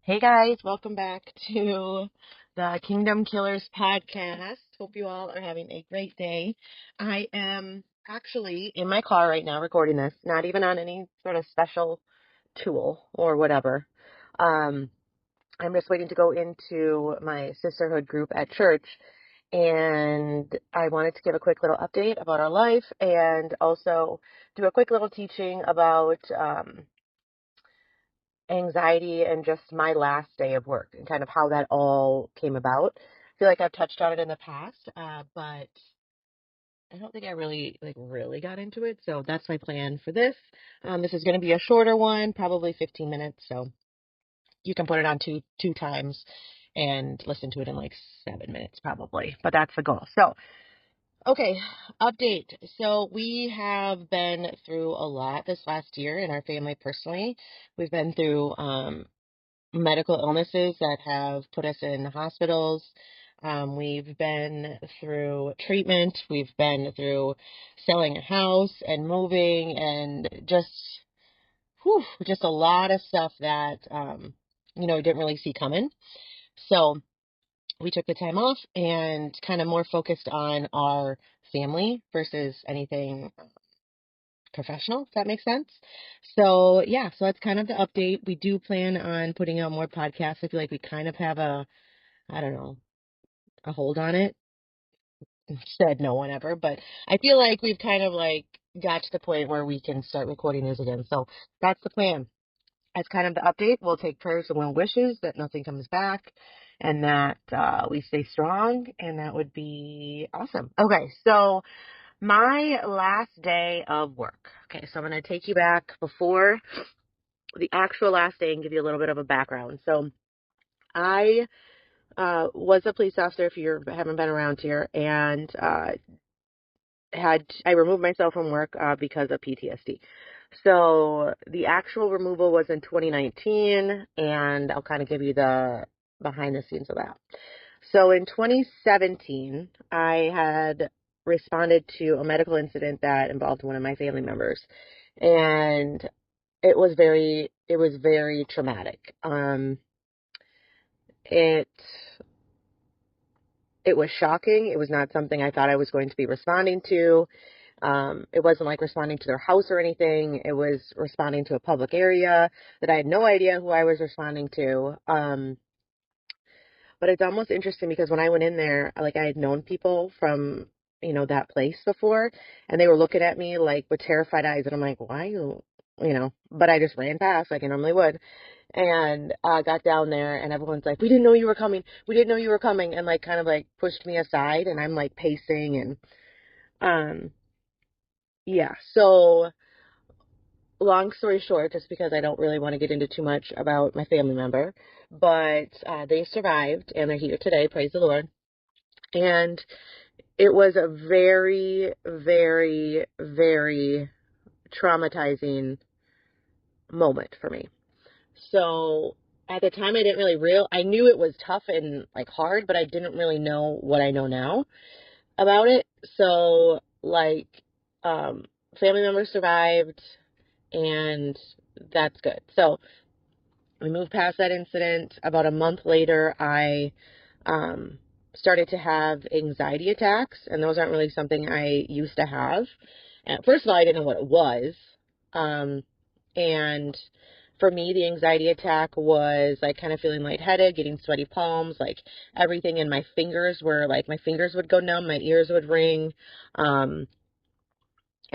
Hey guys, welcome back to the Kingdom Killers podcast. Hope you all are having a great day. I am actually in my car right now recording this, not even on any sort of special tool or whatever. Um, I'm just waiting to go into my sisterhood group at church, and I wanted to give a quick little update about our life and also do a quick little teaching about anxiety and just my last day of work and kind of how that all came about. I feel like I've touched on it in the past, but I don't think I really got into it. So that's my plan for this. This is going to be a shorter one, probably 15 minutes. So you can put it on two times and listen to it in like 7 minutes probably. But that's the goal. So okay, update. So we have been through a lot this last year in our family personally. We've been through medical illnesses that have put us in hospitals. We've been through treatment. We've been through selling a house and moving and just a lot of stuff that, we didn't really see coming. So we took the time off and kind of more focused on our family versus anything professional, if that makes sense. So yeah, so that's kind of the update. We do plan on putting out more podcasts. I feel like we kind of have I don't know, a hold on it. Said no one ever, but I feel like we've kind of like got to the point where we can start recording these again. So that's the plan. That's kind of the update. We'll take prayers and well wishes that nothing comes back and that we stay strong, and that would be awesome. Okay, so my last day of work. Okay, so I'm going to take you back before the actual last day and give you a little bit of a background. So I was a police officer, if you haven't been around here, and I removed myself from work because of PTSD. So the actual removal was in 2019, and I'll kind of give you the behind the scenes of that. So in 2017, I had responded to a medical incident that involved one of my family members, and it was very traumatic. It it was shocking. It was not something I thought I was going to be responding to. It wasn't like responding to their house or anything. It was responding to a public area that I had no idea who I was responding to. But it's almost interesting because when I went in there, like I had known people from, that place before, and they were looking at me like with terrified eyes. And I'm like, why but I just ran past like I normally would. And got down there, and everyone's like, we didn't know you were coming. We didn't know you were coming. And like kind of like pushed me aside, and I'm like pacing and, um, yeah. So long story short, just because I don't really want to get into too much about my family member, but they survived and they're here today. Praise the Lord. And it was a very, very, very traumatizing moment for me. So at the time, I didn't really I knew it was tough and like hard, but I didn't really know what I know now about it. So like, family members survived, and that's good. So we moved past that incident. About a month later, I started to have anxiety attacks, and those aren't really something I used to have. First of all, I didn't know what it was. And for me, the anxiety attack was like kind of feeling lightheaded, getting sweaty palms, like everything in my fingers were like my fingers would go numb, my ears would ring, and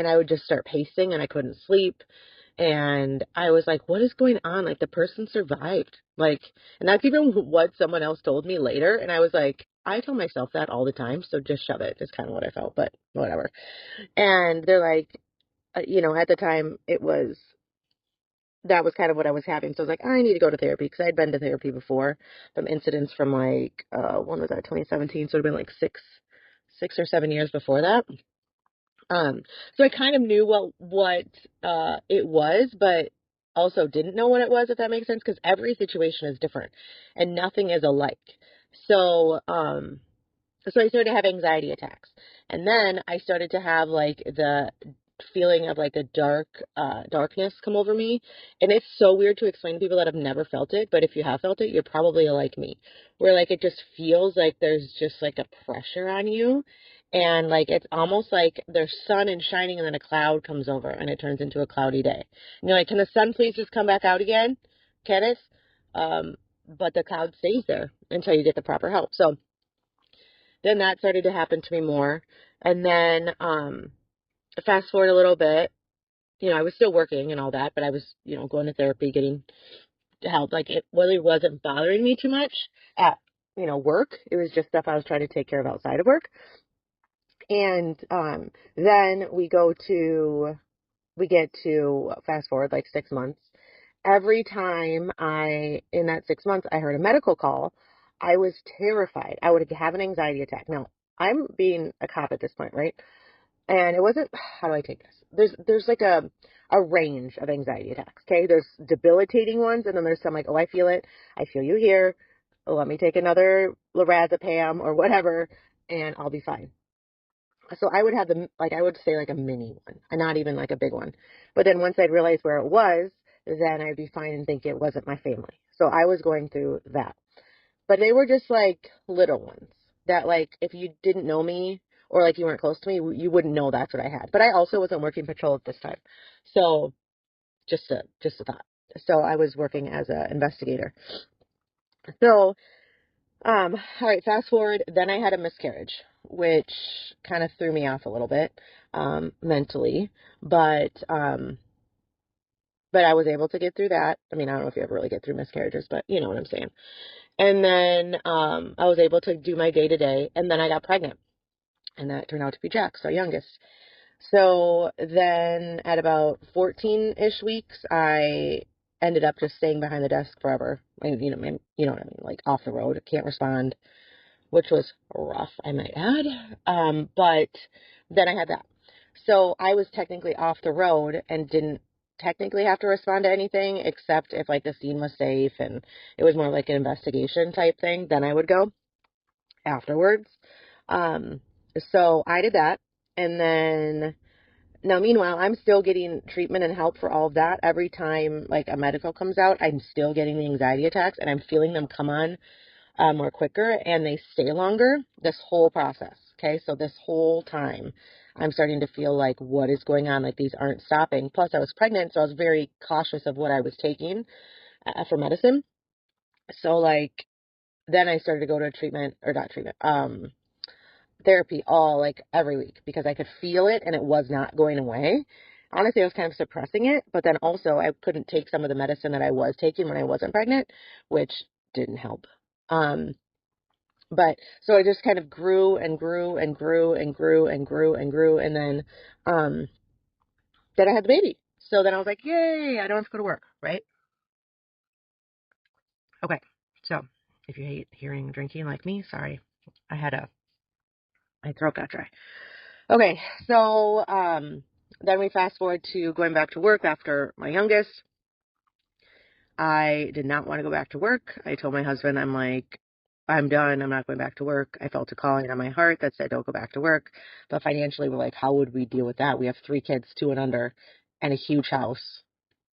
I would just start pacing and I couldn't sleep. And I was like, what is going on? Like, the person survived. Like, and that's even what someone else told me later. And I was like, I tell myself that all the time, so just shove it. Is kind of what I felt, but whatever. And they're like, at the time, that was kind of what I was having. So I was like, I need to go to therapy because I'd been to therapy before from incidents from like, when was that, 2017? So it would have been like 6 or 7 years before that. So I kind of knew what it was, but also didn't know what it was, if that makes sense, because every situation is different and nothing is alike. So, so I started to have anxiety attacks, and then I started to have like feeling of like a darkness come over me. And it's so weird to explain to people that have never felt it, but if you have felt it, you're probably like me, where like it just feels like there's just like a pressure on you. And like it's almost like there's sun and shining and then a cloud comes over and it turns into a cloudy day. And you're like, can the sun please just come back out again? Can it? But the cloud stays there until you get the proper help. So then that started to happen to me more. And then fast forward a little bit, I was still working and all that, but I was, going to therapy, getting help. Like it really wasn't bothering me too much at, work. It was just stuff I was trying to take care of outside of work. And then we get to fast forward like 6 months. Every time in that 6 months, I heard a medical call, I was terrified. I would have an anxiety attack. Now, I'm being a cop at this point, right? And it wasn't, how do I take this? There's like a range of anxiety attacks, okay? There's debilitating ones, and then there's some like, oh, I feel it. I feel you here. Let me take another lorazepam or whatever, and I'll be fine. So I would have I would say like a mini one, and not even like a big one. But then once I'd realize where it was, then I'd be fine and think it wasn't my family. So I was going through that. But they were just like little ones that like if you didn't know me or like you weren't close to me, you wouldn't know that's what I had. But I also wasn't working patrol at this time. So just a thought. So I was working as an investigator. So all right, fast forward, then I had a miscarriage, which kind of threw me off a little bit, mentally, but I was able to get through that. I mean, I don't know if you ever really get through miscarriages, but you know what I'm saying. And then, I was able to do my day to day, and then I got pregnant, and that turned out to be Jax, our youngest. So then at about 14-ish weeks, I ended up just staying behind the desk forever. You know what I mean? Like off the road, can't respond, which was rough, I might add. But then I had that. So I was technically off the road and didn't technically have to respond to anything except if like the scene was safe and it was more like an investigation type thing, then I would go afterwards. Um, so I did that. And then now, meanwhile, I'm still getting treatment and help for all of that. Every time like a medical comes out, I'm still getting the anxiety attacks and I'm feeling them come on more quicker and they stay longer this whole process. Okay. So this whole time I'm starting to feel like what is going on? Like these aren't stopping. Plus I was pregnant. So I was very cautious of what I was taking for medicine. So like, then I started to go to therapy every week because I could feel it and it was not going away. Honestly, I was kind of suppressing it, but then also I couldn't take some of the medicine that I was taking when I wasn't pregnant, which didn't help. But so it just kind of grew and grew and grew and grew and grew and grew. And then I had the baby. So then I was like, yay, I don't have to go to work, right? Okay. So if you hate hearing drinking like me, sorry. My throat got dry. Okay. So, then we fast forward to going back to work after my youngest. I did not want to go back to work. I told my husband, I'm like, I'm done. I'm not going back to work. I felt a calling on my heart that said, don't go back to work. But financially, we're like, how would we deal with that? We have 3 kids, 2 and under, and a huge house.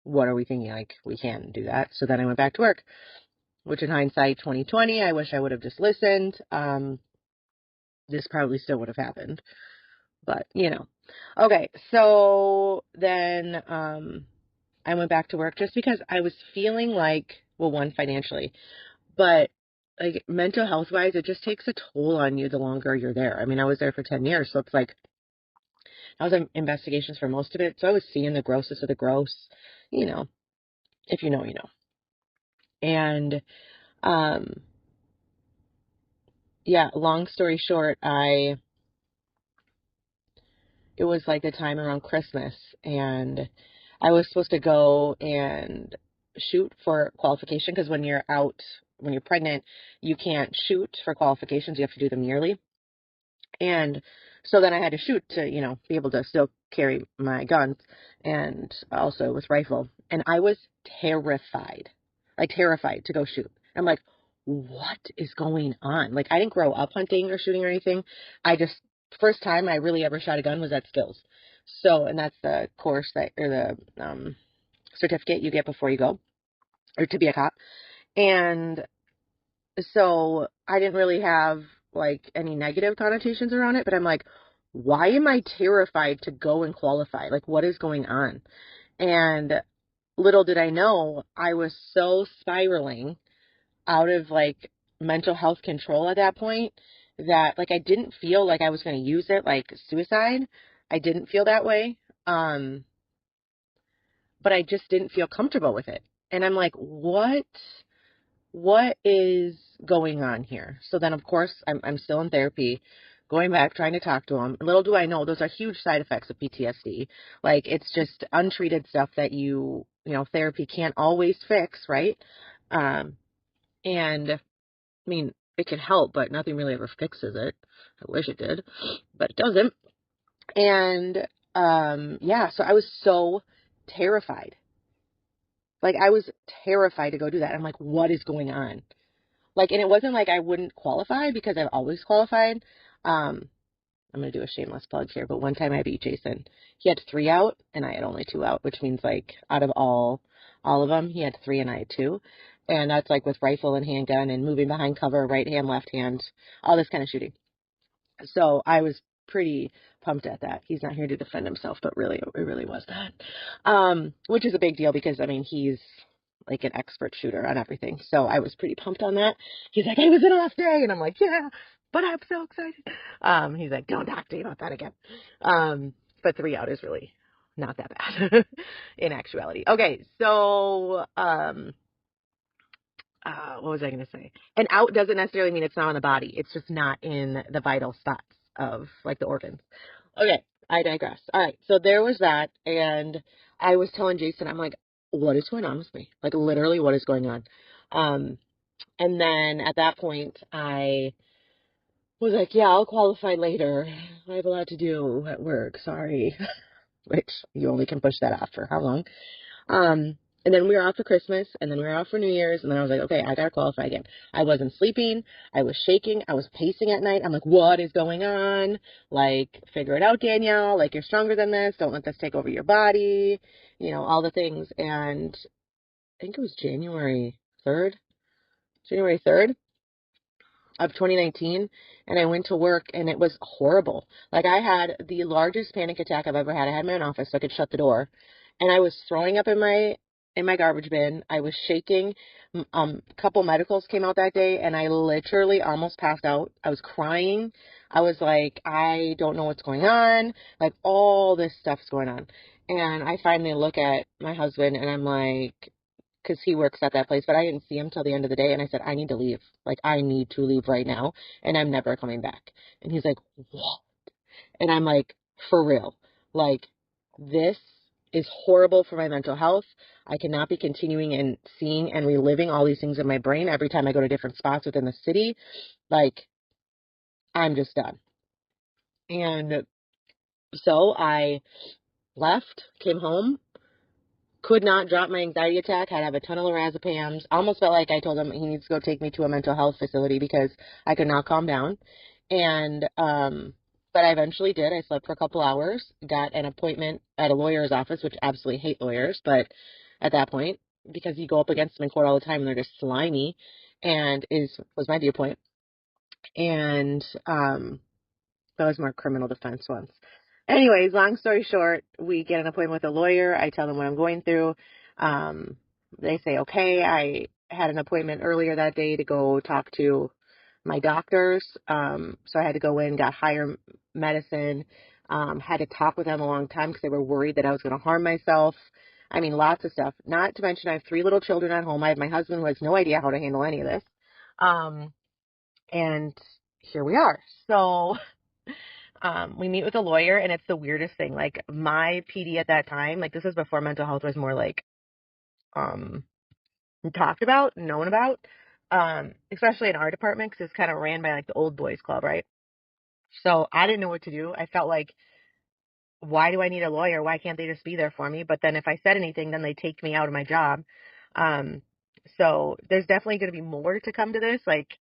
What are we thinking? Like, we can't do that. So then I went back to work, which in hindsight, 2020, I wish I would have just listened. This probably still would have happened, but Okay. So then, I went back to work just because I was feeling like, well, one, financially, but like mental health wise, it just takes a toll on you the longer you're there. I mean, I was there for 10 years, so it's like I was in investigations for most of it. So I was seeing the grossest of the gross, you know, if you know, you know. And, um, yeah, long story short, it was like the time around Christmas and I was supposed to go and shoot for qualification because when you're pregnant, you can't shoot for qualifications. You have to do them yearly. And so then I had to shoot to, be able to still carry my guns and also with rifle. And I was terrified to go shoot. I'm like, what is going on? Like, I didn't grow up hunting or shooting or anything. First time I really ever shot a gun was at Skills. So, and that's the course that, or the certificate you get before you go, or to be a cop. And so I didn't really have like any negative connotations around it, but I'm like, why am I terrified to go and qualify? Like, what is going on? And little did I know, I was so spiraling out of like mental health control at that point that like I didn't feel like I was going to use it like suicide. I didn't feel that way. Um, but I just didn't feel comfortable with it. And I'm like, what is going on here? So then, of course, I'm still in therapy, going back, trying to talk to him. Little do I know, those are huge side effects of PTSD. Like, it's just untreated stuff that therapy can't always fix, right? And I mean, it can help, but nothing really ever fixes it. I wish it did, but it doesn't. And, yeah, so I was so terrified. Like, I was terrified to go do that. I'm like, what is going on? Like, and it wasn't like I wouldn't qualify because I've always qualified. I'm going to do a shameless plug here, but one time I beat Jason. He had 3 out and I had only 2 out, which means like out of all of them, he had 3 and I had 2. And that's like with rifle and handgun and moving behind cover, right hand, left hand, all this kind of shooting. So I was pretty pumped at that. He's not here to defend himself, but really, it really was that. Which is a big deal because, I mean, he's like an expert shooter on everything. So I was pretty pumped on that. He's like, it was an off day. And I'm like, yeah, but I'm so excited. He's like, don't talk to me about that again. But 3 out is really not that bad in actuality. Okay. So, what was I going to say? An out doesn't necessarily mean it's not on the body. It's just not in the vital spots of like the organs. Okay, I digress. All right, so there was that, and I was telling Jason, I'm like, what is going on with me? Like literally, what is going on? And then at that point, I was like, yeah, I'll qualify later. I have a lot to do at work. Sorry, which you only can push that off for how long? And then we were off for Christmas, and then we were off for New Year's, and then I was like, okay, I gotta qualify again. I wasn't sleeping, I was shaking, I was pacing at night. I'm like, what is going on? Like, figure it out, Danielle. Like, you're stronger than this. Don't let this take over your body. All the things. And I think it was January 3rd of 2019, and I went to work, and it was horrible. Like, I had the largest panic attack I've ever had. I had my own office so I could shut the door, and I was throwing up in my garbage bin. I was shaking. A couple medicals came out that day, and I literally almost passed out. I was crying. I was like, I don't know what's going on. Like, all this stuff's going on. And I finally look at my husband, and I'm like, because he works at that place, but I didn't see him till the end of the day. And I said, I need to leave. Like, I need to leave right now. And I'm never coming back. And he's like, what? And I'm like, for real. Like, this is horrible for my mental health. I cannot be continuing and seeing and reliving all these things in my brain every time I go to different spots within the city. Like, I'm just done. And so I left, came home, could not drop my anxiety attack, had to have a ton of lorazepams. Almost felt like I told him he needs to go take me to a mental health facility because I could not calm down. And, but I eventually did. I slept for a couple hours, got an appointment at a lawyer's office, which I absolutely hate lawyers, but at that point, because you go up against them in court all the time and they're just slimy, and was my viewpoint. And, that was more criminal defense ones. Anyways, long story short, we get an appointment with a lawyer. I tell them what I'm going through. Um, they say, okay. I had an appointment earlier that day to go talk to my doctors. So I had to go in, got higher medicine, had to talk with them a long time because they were worried that I was going to harm myself. I mean, lots of stuff. Not to mention I have 3 little children at home. I have my husband who has no idea how to handle any of this. And here we are. So we meet with a lawyer, and it's the weirdest thing. Like, my PD at that time, like, this is before mental health was more like talked about, known about, especially in our department because it's kind of ran by like the old boys club, right? So I didn't know what to do. I felt like, why do I need a lawyer? Why can't they just be there for me? But then if I said anything, then they take me out of my job. Um, so there's definitely going to be more to come to this. Like,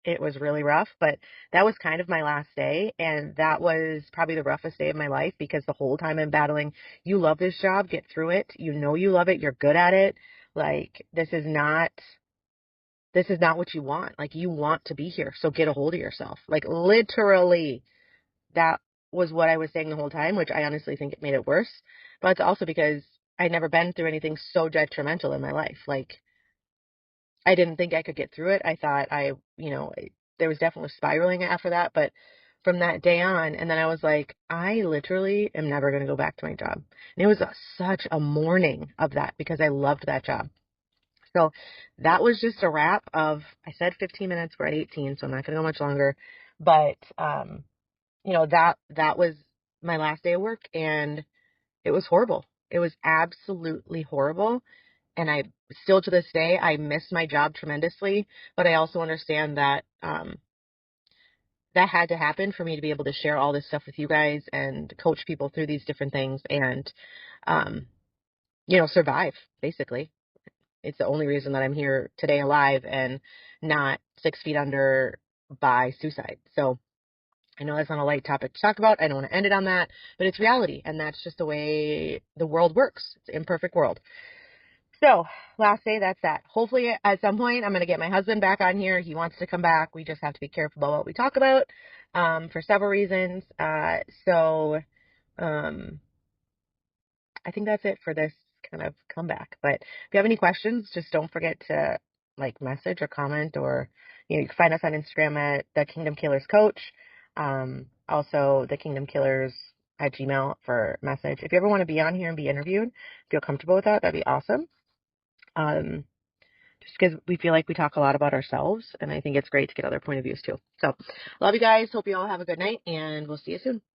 it was really rough, but that was kind of my last day. And that was probably the roughest day of my life because the whole time I'm battling, you love this job, get through it. You know, you love it. You're good at it. Like, this is not what you want. Like, you want to be here. So get a hold of yourself. Like, literally, that was what I was saying the whole time, which I honestly think it made it worse. But it's also because I'd never been through anything so detrimental in my life. Like, I didn't think I could get through it. I thought there was definitely spiraling after that. But from that day on, and then I was like, I literally am never going to go back to my job. And it was such a mourning of that because I loved that job. So that was just a wrap of, I said 15 minutes, we're at 18, so I'm not going to go much longer. But, that was my last day of work, and it was horrible. It was absolutely horrible. And I still to this day, I miss my job tremendously, but I also understand that, that had to happen for me to be able to share all this stuff with you guys and coach people through these different things and, um, survive, basically. It's the only reason that I'm here today alive and not 6 feet under by suicide. So I know that's not a light topic to talk about. I don't want to end it on that, but it's reality. And that's just the way the world works. It's an imperfect world. So last day, that's that. Hopefully at some point I'm going to get my husband back on here. He wants to come back. We just have to be careful about what we talk about, for several reasons. So, um, I think that's it for this kind of comeback. But if you have any questions, just don't forget to message or comment, or you can find us on Instagram at the Kingdom Killers Coach. Also the Kingdom Killers at Gmail for message. If you ever want to be on here and be interviewed, feel comfortable with that, that'd be awesome. Just because we feel like we talk a lot about ourselves, and I think it's great to get other point of views too. So love you guys. Hope you all have a good night, and we'll see you soon.